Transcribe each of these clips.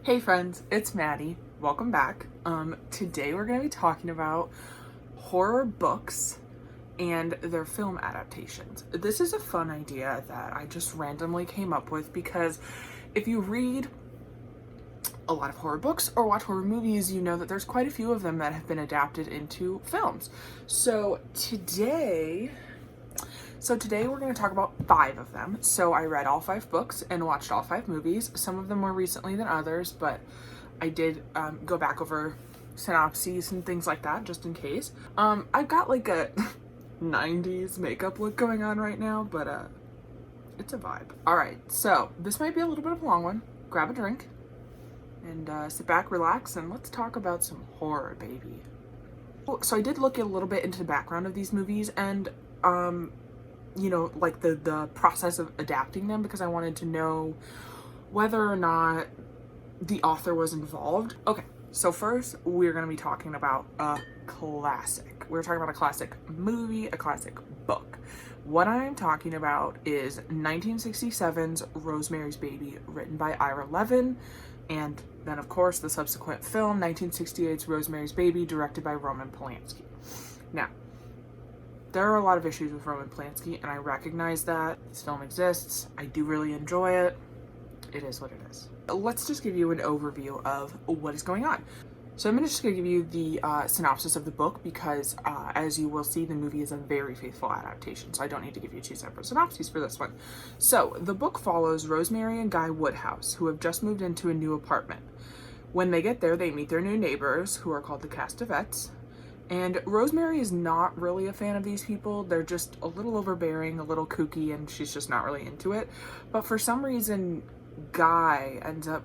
Hey friends, it's Maddie. Welcome back. Today we're going to be talking about horror books and their film adaptations. This is a fun idea that I just randomly came up with because if you read a lot of horror books or watch horror movies, you know that there's quite a few of them that have been adapted into films. So today we're going to talk about 5 of them. So I read all 5 books and watched all 5 movies. Some of them more recently than others, but I did go back over synopses and things like that just in case. I've got like a 90s makeup look going on right now, but it's a vibe. All right, so this might be a little bit of a long one. Grab a drink and sit back, relax, and let's talk about some horror, baby. So I did look a little bit into the background of these movies and you know, like the process of adapting them, because I wanted to know whether or not the author was involved. Okay, so first we're going to be talking about a classic. We're talking about a classic movie, a classic book. What I'm talking about is 1967's Rosemary's Baby, written by Ira Levin, and then of course the subsequent film, 1968's Rosemary's Baby, directed by Roman Polanski. Now, there are a lot of issues with Roman Polanski, and I recognize that. This film exists. I do really enjoy it. It is what it is. Let's just give you an overview of what is going on. So I'm just going to give you the synopsis of the book because, as you will see, the movie is a very faithful adaptation, so I don't need to give you 2 separate synopses for this one. So the book follows Rosemary and Guy Woodhouse, who have just moved into a new apartment. When they get there, they meet their new neighbors, who are called the Castavets. And Rosemary is not really a fan of these people. They're just a little overbearing, a little kooky, and she's just not really into it. But for some reason, Guy ends up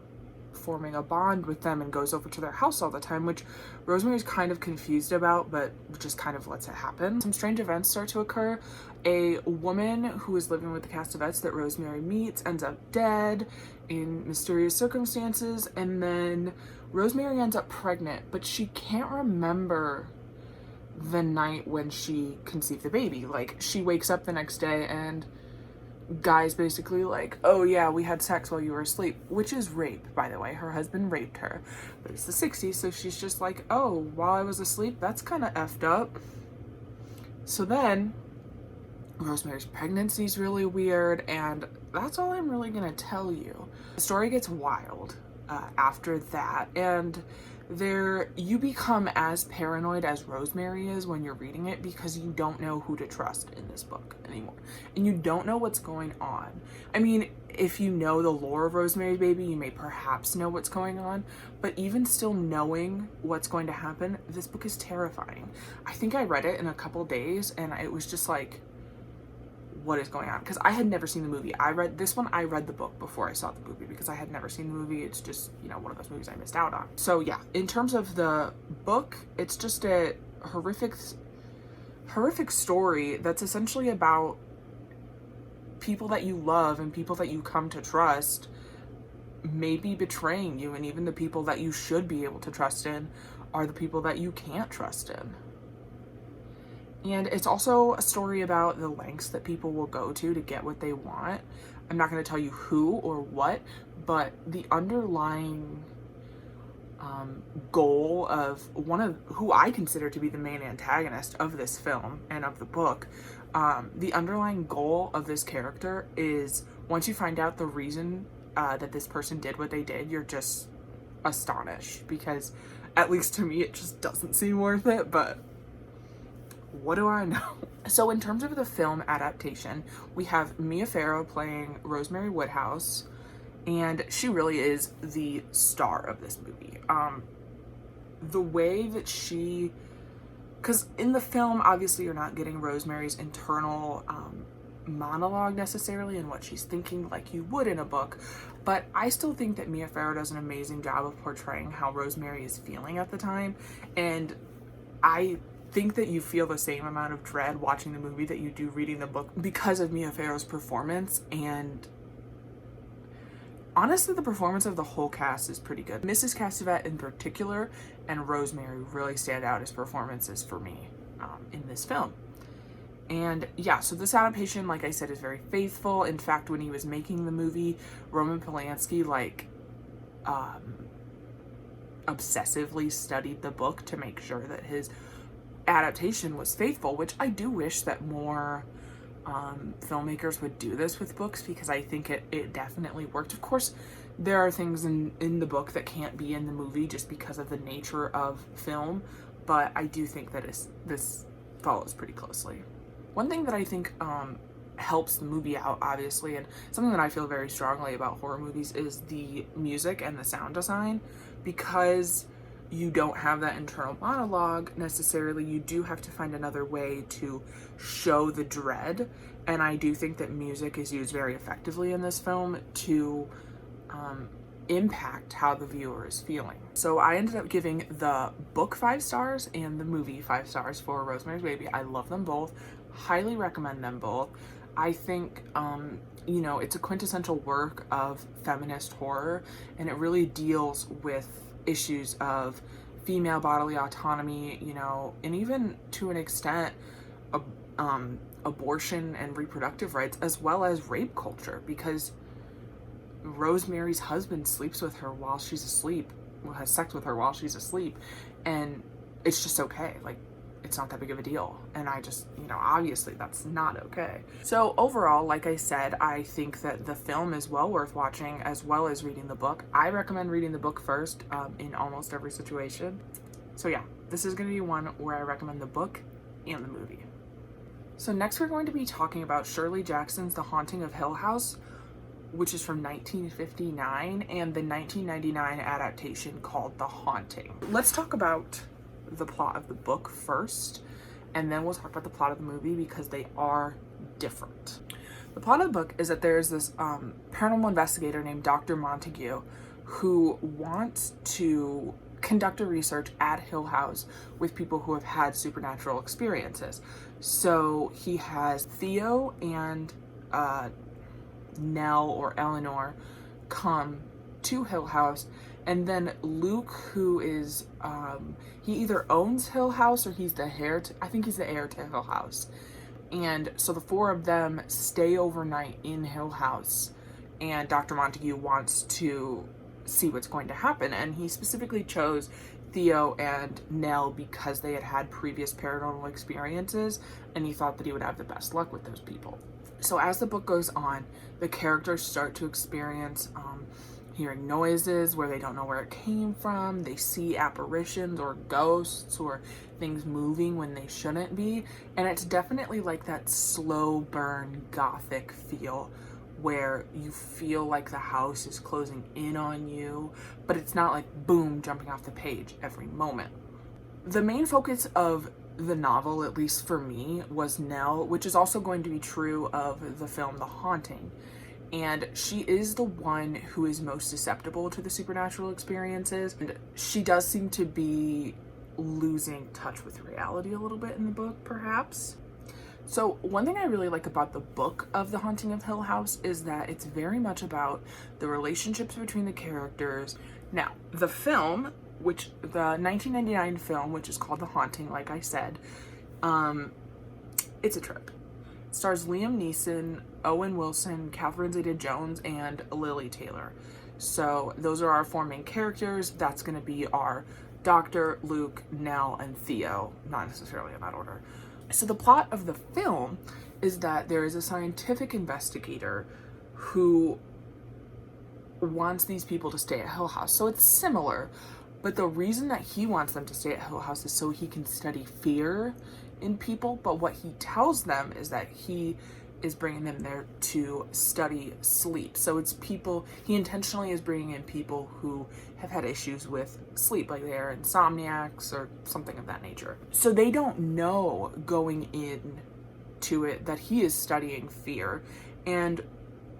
forming a bond with them and goes over to their house all the time, which Rosemary's kind of confused about, but just kind of lets it happen. Some strange events start to occur. A woman who is living with the Castavets that Rosemary meets ends up dead in mysterious circumstances, and then Rosemary ends up pregnant, but she can't remember the night when she conceived the baby. Like, she wakes up the next day and Guy's basically like, oh yeah, we had sex while you were asleep, which is rape, by the way. Her husband raped her, but it's the 60s, so she's just like, oh, while I was asleep, that's kind of effed up. So then Rosemary's pregnancy is really weird, and that's all I'm really gonna tell you. The story gets wild after that, and you become as paranoid as Rosemary is when you're reading it, because you don't know who to trust in this book anymore, and you don't know what's going on. I mean, if you know the lore of Rosemary's Baby, you may perhaps know what's going on, but even still knowing what's going to happen, this book is terrifying. I think I read it in a couple days, and it was just like, what is going on? Because I had never seen the movie. I read the book before I saw the movie because I had never seen the movie. It's just, you know, one of those movies I missed out on. So yeah, in terms of the book, it's just a horrific story that's essentially about people that you love and people that you come to trust maybe betraying you, and even the people that you should be able to trust in are the people that you can't trust in. And it's also a story about the lengths that people will go to get what they want. I'm not going to tell you who or what, but the underlying goal of who I consider to be the main antagonist of this film and of the book, the underlying goal of this character is, once you find out the reason that this person did what they did, you're just astonished, because at least to me it just doesn't seem worth it, but what do I know? So in terms of the film adaptation, we have Mia Farrow playing Rosemary Woodhouse, and she really is the star of this movie. The way that because in the film, obviously you're not getting Rosemary's internal monologue necessarily and what she's thinking like you would in a book, but I still think that Mia Farrow does an amazing job of portraying how Rosemary is feeling at the time, and I think that you feel the same amount of dread watching the movie that you do reading the book because of Mia Farrow's performance. And honestly, the performance of the whole cast is pretty good. Mrs. Castavet in particular and Rosemary really stand out as performances for me in this film. And yeah, so this adaptation, like I said, is very faithful. In fact, when he was making the movie, Roman Polanski obsessively studied the book to make sure that his adaptation was faithful, which I do wish that more filmmakers would do this with books, because I think it definitely worked. Of course, there are things in the book that can't be in the movie just because of the nature of film, but I do think that this follows pretty closely. One thing that I think helps the movie out, obviously, and something that I feel very strongly about horror movies, is the music and the sound design. Because you don't have that internal monologue necessarily, you do have to find another way to show the dread, and I do think that music is used very effectively in this film to impact how the viewer is feeling. So I ended up giving the book 5 stars and the movie 5 stars for Rosemary's Baby. I love them both, highly recommend them both. I think you know, it's a quintessential work of feminist horror, and it really deals with issues of female bodily autonomy, you know, and even to an extent abortion and reproductive rights, as well as rape culture, because Rosemary's husband sleeps with her while she's asleep, has sex with her while she's asleep, and it's just okay. Like, it's not that big of a deal. And I just, you know, obviously that's not okay. So overall, like I said, I think that the film is well worth watching, as well as reading the book. I recommend reading the book first in almost every situation. So yeah, this is going to be one where I recommend the book and the movie. So next we're going to be talking about Shirley Jackson's The Haunting of Hill House, which is from 1959, and the 1999 adaptation called The Haunting. Let's talk about the plot of the book first, and then we'll talk about the plot of the movie, because they are different. The plot of the book is that there's this paranormal investigator named Dr. Montague who wants to conduct a research at Hill House with people who have had supernatural experiences. So he has Theo and Nell or Eleanor come to Hill House, and then Luke, who is he either owns Hill House or he's the heir to, I think he's the heir to Hill House. And so the four of them stay overnight in Hill House, and Dr. Montague wants to see what's going to happen. And he specifically chose Theo and Nell because they had had previous paranormal experiences, and he thought that he would have the best luck with those people. So as the book goes on, the characters start to experience hearing noises where they don't know where it came from. They see apparitions or ghosts or things moving when they shouldn't be. And it's definitely like that slow burn gothic feel where you feel like the house is closing in on you, but it's not like boom, jumping off the page every moment. The main focus of the novel, at least for me, was Nell, which is also going to be true of the film The Haunting. And she is the one who is most susceptible to the supernatural experiences. And she does seem to be losing touch with reality a little bit in the book, perhaps. So one thing I really like about the book of The Haunting of Hill House is that it's very much about the relationships between the characters. Now, the film, which the 1999 film, which is called The Haunting, like I said, it's a trip. It stars Liam Neeson, Owen Wilson, Catherine Zeta-Jones, and Lily Taylor. So those are our four main characters. That's going to be our Doctor, Luke, Nell, and Theo, not necessarily in that order. So the plot of the film is that there is a scientific investigator who wants these people to stay at Hill House. So it's similar, but the reason that he wants them to stay at Hill House is so he can study fear in people. But what he tells them is that he is bringing them there to study sleep. So it's people, he intentionally is bringing in people who have had issues with sleep, like they're insomniacs or something of that nature. So they don't know going in to it that he is studying fear. And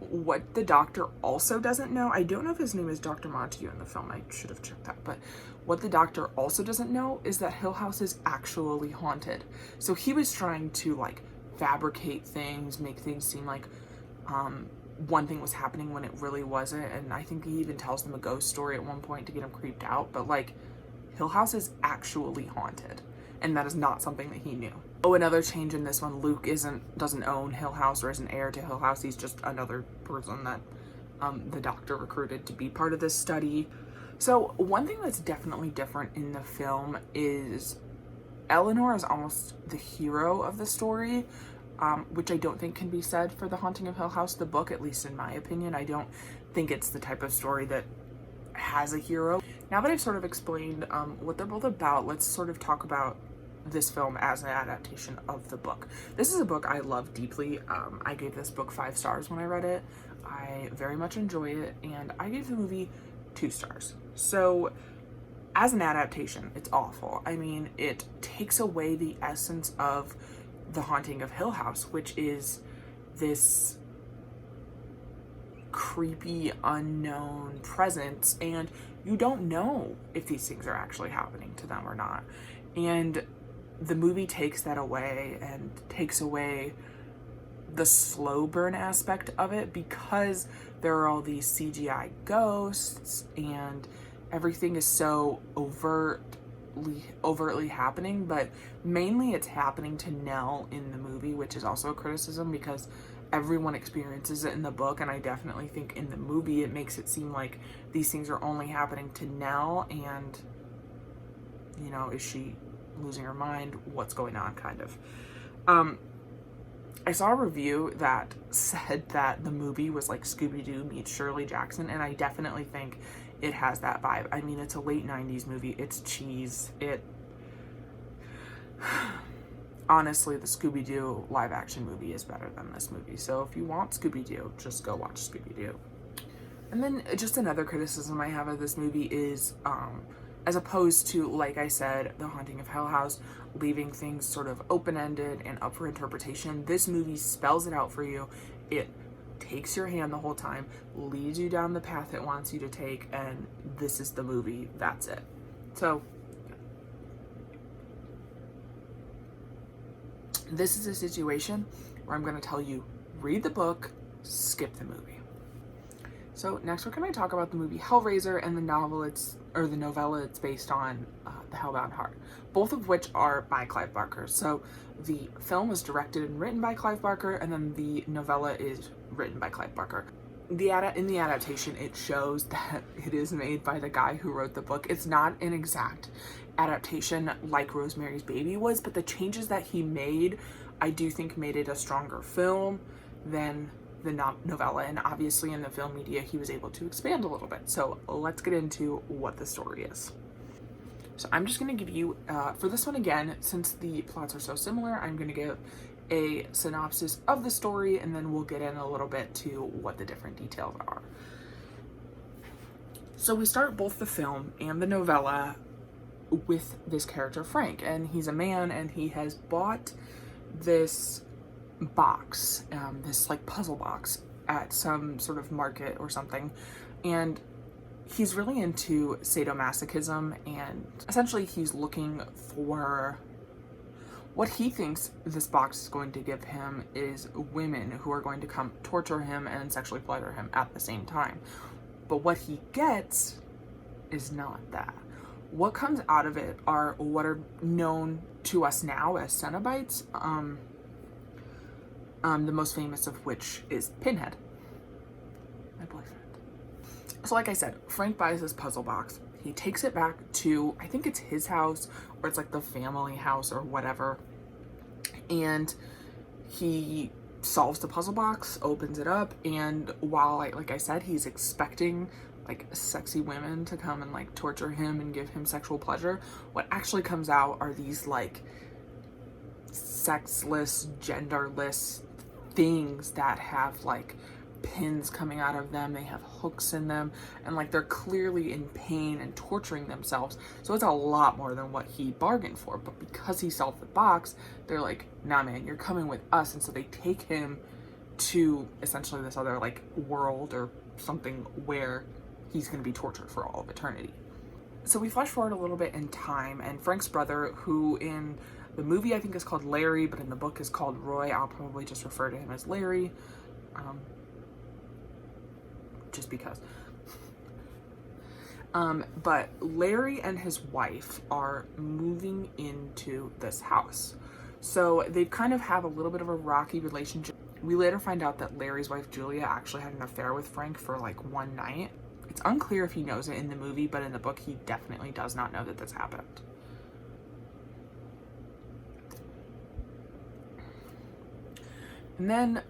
what the doctor also doesn't know, I don't know if his name is Dr. Montague in the film, I should have checked that, but what the doctor also doesn't know is that Hill House is actually haunted. So he was trying to like fabricate things, make things seem like one thing was happening when it really wasn't. And I think he even tells them a ghost story at one point to get them creeped out. But like, Hill House is actually haunted, and that is not something that he knew. Oh, another change in this one, Luke doesn't own Hill House or isn't heir to Hill House. He's just another person that the doctor recruited to be part of this study. So one thing that's definitely different in the film is Eleanor is almost the hero of the story, which I don't think can be said for The Haunting of Hill House, the book, at least in my opinion. I don't think it's the type of story that has a hero. Now that I've sort of explained what they're both about, let's sort of talk about this film as an adaptation of the book. This is a book I love deeply. I gave this book 5 stars when I read it. I very much enjoyed it, and I gave the movie 2 stars. So as an adaptation, it's awful. I mean, it takes away the essence of The Haunting of Hill House, which is this creepy, unknown presence, and you don't know if these things are actually happening to them or not. And the movie takes that away and takes away the slow burn aspect of it, because there are all these CGI ghosts and everything is so overtly happening, but mainly it's happening to Nell in the movie, which is also a criticism because everyone experiences it in the book, and I definitely think in the movie it makes it seem like these things are only happening to Nell, and, you know, is she losing her mind? What's going on, kind of. I saw a review that said that the movie was like Scooby-Doo meets Shirley Jackson, and I definitely think it has that vibe. I mean, it's a late 90s movie. It's cheese. Honestly, the Scooby-Doo live action movie is better than this movie. So if you want Scooby-Doo, just go watch Scooby-Doo. And then just another criticism I have of this movie is, as opposed to, like I said, The Haunting of Hill House, leaving things sort of open-ended and up for interpretation, this movie spells it out for you. It takes your hand the whole time, leads you down the path it wants you to take, and this is the movie. That's it. So this is a situation where I'm going to tell you, read the book, skip the movie. So next we're going to talk about the movie Hellraiser and the novella it's based on, The Hellbound Heart, both of which are by Clive Barker. So the film was directed and written by Clive Barker, and then the novella is written by Clive Barker. In the adaptation, it shows that it is made by the guy who wrote the book. It's not an exact adaptation like Rosemary's Baby was, but the changes that he made, I do think made it a stronger film than the novella, and obviously in the film media he was able to expand a little bit. So let's get into what the story is. So I'm just going to give you, for this one again, since the plots are so similar, I'm going to give a synopsis of the story, and then we'll get in a little bit to what the different details are. So we start both the film and the novella with this character Frank, and he's a man, and he has bought this box, this like puzzle box at some sort of market or something, and he's really into sadomasochism, and essentially he's looking for what he thinks this box is going to give him is women who are going to come torture him and sexually pleasure him at the same time. But what he gets is not that. What comes out of it are what are known to us now as Cenobites, the most famous of which is Pinhead, my boyfriend. So like I said, Frank buys this puzzle box. He takes it back to, I think it's his house, or it's like the family house or whatever. And he solves the puzzle box, opens it up, and while, like I said, he's expecting like sexy women to come and like torture him and give him sexual pleasure, what actually comes out are these like sexless, genderless things that have like pins coming out of them, they have hooks in them, and like they're clearly in pain and torturing themselves. So it's a lot more than what he bargained for, but because he solved the box, they're like, nah man, you're coming with us. And so they take him to essentially this other like world or something where he's going to be tortured for all of eternity. So we flash forward a little bit in time, and Frank's brother, who in the movie I think is called Larry, but in the book is called Roy, I'll probably just refer to him as Larry, just because. But Larry and his wife are moving into this house. So they kind of have a little bit of a rocky relationship. We later find out that Larry's wife, Julia, actually had an affair with Frank for like one night. It's unclear if he knows it in the movie, but in the book he definitely does not know that this happened. And then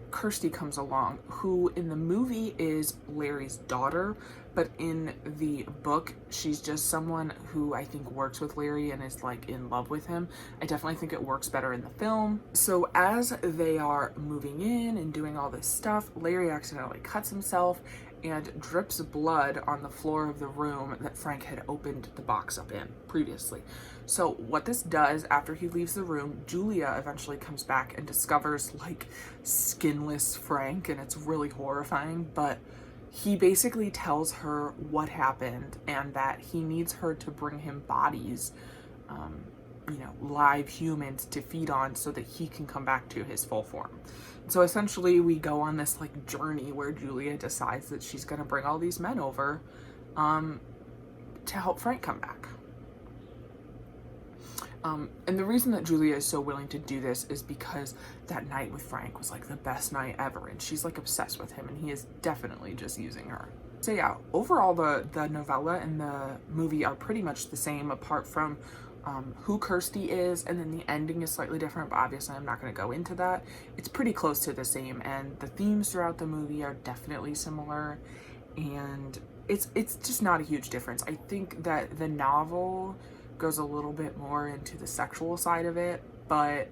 Kirsty comes along, who in the movie is Larry's daughter, but in the book she's just someone who I think works with Larry and is like in love with him. I definitely think it works better in the film. So as they are moving in and doing all this stuff, Larry accidentally cuts himself and drips blood on the floor of the room that Frank had opened the box up in previously. So what this does, after he leaves the room, Julia eventually comes back and discovers like skinless Frank, and it's really horrifying, but he basically tells her what happened and that he needs her to bring him bodies, live humans to feed on so that he can come back to his full form. So essentially we go on this like journey where Julia decides that she's going to bring all these men over to help Frank come back. And the reason that Julia is so willing to do this is because that night with Frank was like the best night ever, and she's like obsessed with him, and he is definitely just using her. So yeah, overall the novella and the movie are pretty much the same, apart from who Kirsty is, and then the ending is slightly different, but obviously I'm not going to go into that. It's pretty close to the same, and the themes throughout the movie are definitely similar, and it's just not a huge difference. I think that the novel goes a little bit more into the sexual side of it, but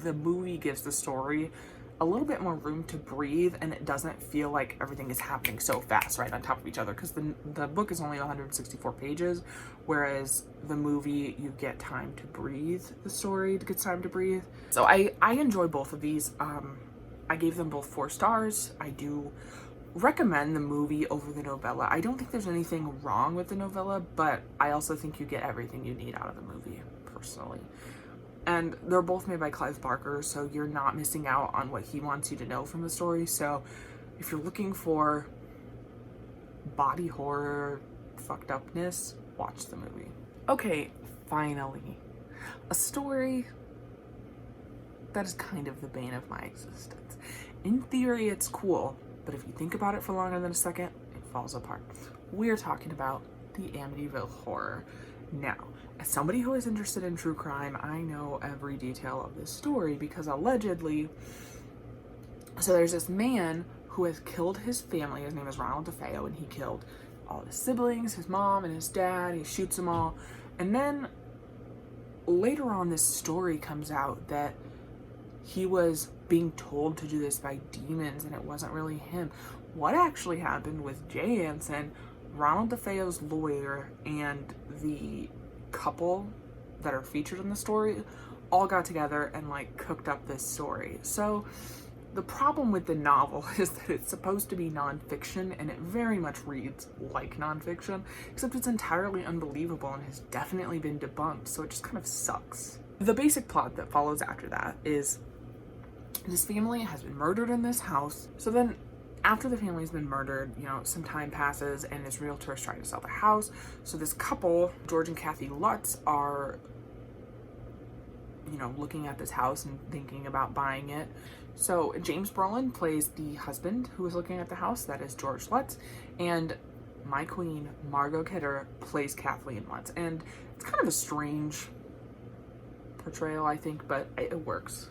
the movie gives the story a little bit more room to breathe, and it doesn't feel like everything is happening so fast right on top of each other, because the book is only 164 pages, whereas the movie you get time to breathe. The story gets time to breathe. So I enjoy both of these. I gave them both 4 stars. I do recommend the movie over the novella. I don't think there's anything wrong with the novella, but I also think you get everything you need out of the movie, personally. And they're both made by Clive Barker, so you're not missing out on what he wants you to know from the story. So if you're looking for body horror fucked upness, watch the movie. Okay, finally, a story that is kind of the bane of my existence. In theory, it's cool, but if you think about it for longer than a second, it falls apart. We're talking about the Amityville Horror. Now, as somebody who is interested in true crime, I know every detail of this story because allegedly, so there's this man who has killed his family. His name is Ronald DeFeo, and he killed all his siblings, his mom and his dad. He shoots them all. And then later on, this story comes out that he was being told to do this by demons, and it wasn't really him. What actually happened with Jay Anson, Ronald DeFeo's lawyer, and the couple that are featured in the story all got together and like cooked up this story. So the problem with the novel is that it's supposed to be nonfiction, and it very much reads like nonfiction, except it's entirely unbelievable and has definitely been debunked, so it just kind of sucks. The basic plot that follows after that is this family has been murdered in this house. So then after the family's been murdered, some time passes, and this realtor is trying to sell the house. So this couple, George and Kathy Lutz, are, looking at this house and thinking about buying it. So James Brolin plays the husband who is looking at the house, that is George Lutz, and my queen, Margot Kidder, plays Kathleen Lutz. And it's kind of a strange portrayal, I think, but it works.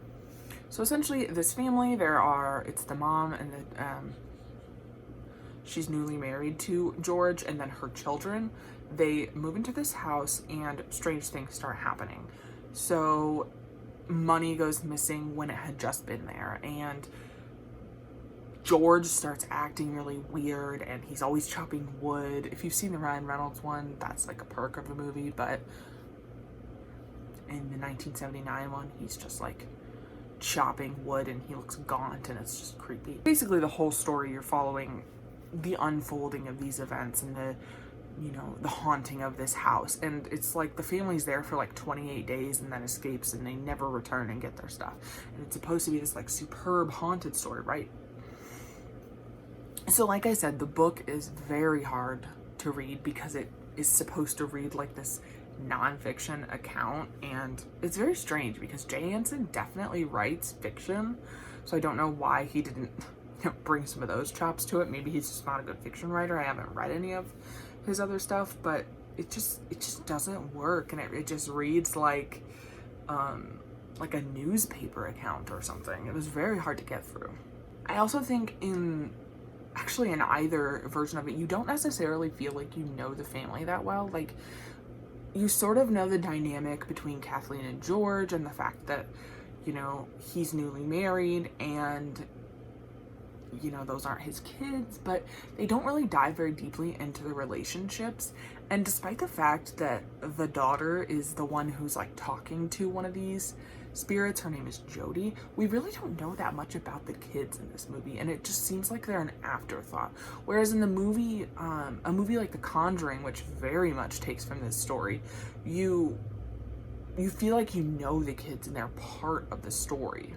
So essentially, this family, it's the mom and she's newly married to George, and then her children. They move into this house, and strange things start happening. So money goes missing when it had just been there, and George starts acting really weird, and he's always chopping wood. If you've seen the Ryan Reynolds one, that's like a perk of the movie, but in the 1979 one, he's just like chopping wood, and he looks gaunt, and it's just creepy. Basically, the whole story, you're following the unfolding of these events and the haunting of this house. And it's like the family's there for like 28 days and then escapes, and they never return and get their stuff. And it's supposed to be this like superb haunted story, right? So like I said, the book is very hard to read because it is supposed to read like this nonfiction account, and it's very strange because Jay Anson definitely writes fiction, so I don't know why he didn't bring some of those chops to it. Maybe he's just not a good fiction writer. I haven't read any of his other stuff, but it just doesn't work, and it just reads like a newspaper account or something. It was very hard to get through. I also think in either version of it, you don't necessarily feel like you know the family that well. Like, you sort of know the dynamic between Kathleen and George, and the fact that, you know, he's newly married and, you know, those aren't his kids, but they don't really dive very deeply into the relationships. And despite the fact that the daughter is the one who's like talking to one of these spirits, her name is Jody, we really don't know that much about the kids in this movie, and it just seems like they're an afterthought. Whereas in the movie, a movie like The Conjuring, which very much takes from this story, you feel like you know the kids and they're part of the story.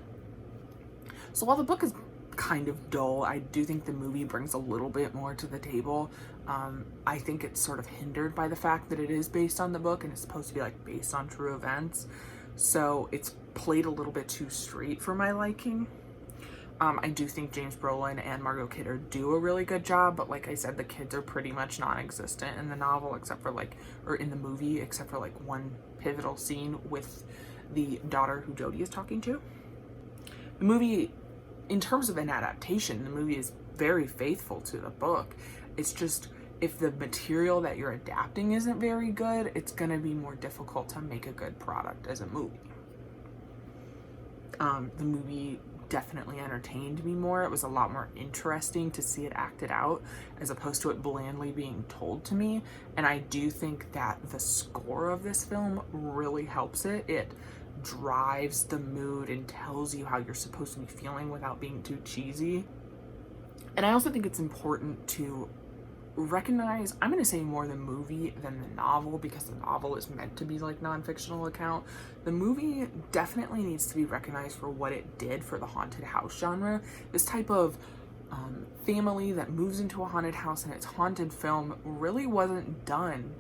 So while the book is kind of dull, I do think the movie brings a little bit more to the table. I think it's sort of hindered by the fact that it is based on the book and it's supposed to be like based on true events. So it's played a little bit too straight for my liking. I do think James Brolin and Margot Kidder do a really good job, but like I said, the kids are pretty much non-existent in the novel, except for in the movie, except for like one pivotal scene with the daughter who Jody is talking to. The movie, in terms of an adaptation, the movie is very faithful to the book. It's just, if the material that you're adapting isn't very good, it's going to be more difficult to make a good product as a movie. The movie definitely entertained me more. It was a lot more interesting to see it acted out as opposed to it blandly being told to me. And I do think that the score of this film really helps it. It drives the mood and tells you how you're supposed to be feeling without being too cheesy. And I also think it's important to recognize, I'm going to say more the movie than the novel, because the novel is meant to be like non-fictional account. The movie definitely needs to be recognized for what it did for the haunted house genre. This type of family that moves into a haunted house and it's haunted film really wasn't done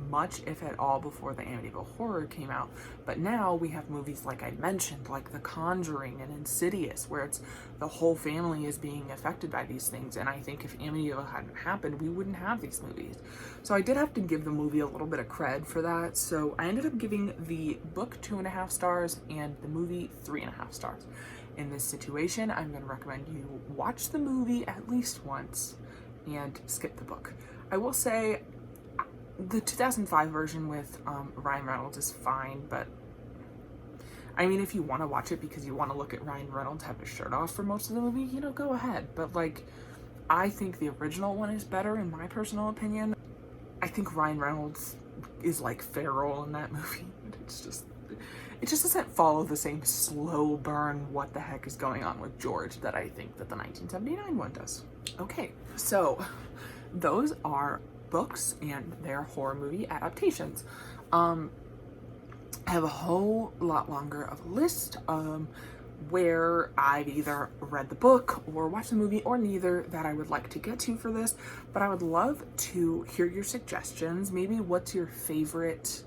much, if at all, before the Amityville Horror came out. But now we have movies like I mentioned, like The Conjuring and Insidious, where it's the whole family is being affected by these things. And I think if Amityville hadn't happened, we wouldn't have these movies. So I did have to give the movie a little bit of cred for that. So I ended up giving the book 2.5 stars and the movie 3.5 stars. In this situation, I'm going to recommend you watch the movie at least once and skip the book. I will say, the 2005 version with Ryan Reynolds is fine, but I mean, if you want to watch it because you want to look at Ryan Reynolds have his shirt off for most of the movie, you know, go ahead. But like, I think the original one is better in my personal opinion. I think Ryan Reynolds is like feral in that movie. It just doesn't follow the same slow burn, what the heck is going on with George, that I think that the 1979 one does. Okay, so those are books and their horror movie adaptations. I have a whole lot longer of a list where I've either read the book or watched the movie or neither that I would like to get to for this, but I would love to hear your suggestions. Maybe what's your favorite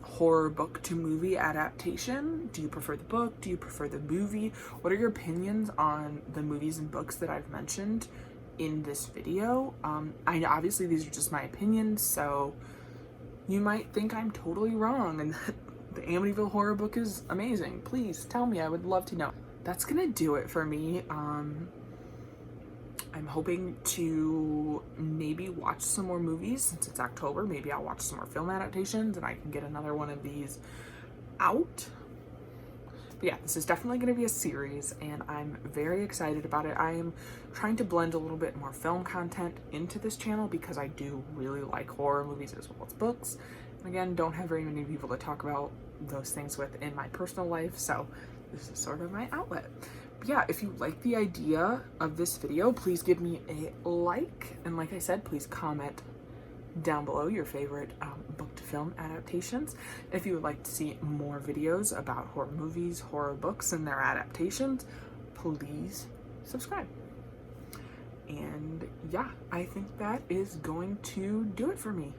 horror book to movie adaptation? Do you prefer the book? Do you prefer the movie? What are your opinions on the movies and books that I've mentioned in this video? Obviously these are just my opinions, so you might think I'm totally wrong and that the Amityville Horror book is amazing. Please tell me, I would love to know. That's gonna do it for me. I'm hoping to maybe watch some more movies since it's October. Maybe I'll watch some more film adaptations and I can get another one of these out. But yeah, this is definitely going to be a series and I'm very excited about it. I am trying to blend a little bit more film content into this channel because I do really like horror movies as well as books. And again, don't have very many people to talk about those things with in my personal life, so this is sort of my outlet. But yeah, if you like the idea of this video, please give me a like. And like I said, please comment down below your favorite book to film adaptations. If you would like to see more videos about horror movies, horror books, and their adaptations, please subscribe. And yeah, I think that is going to do it for me.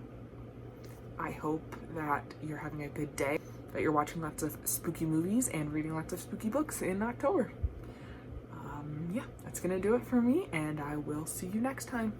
I hope that you're having a good day, that you're watching lots of spooky movies and reading lots of spooky books in October. that's gonna do it for me, and I will see you next time.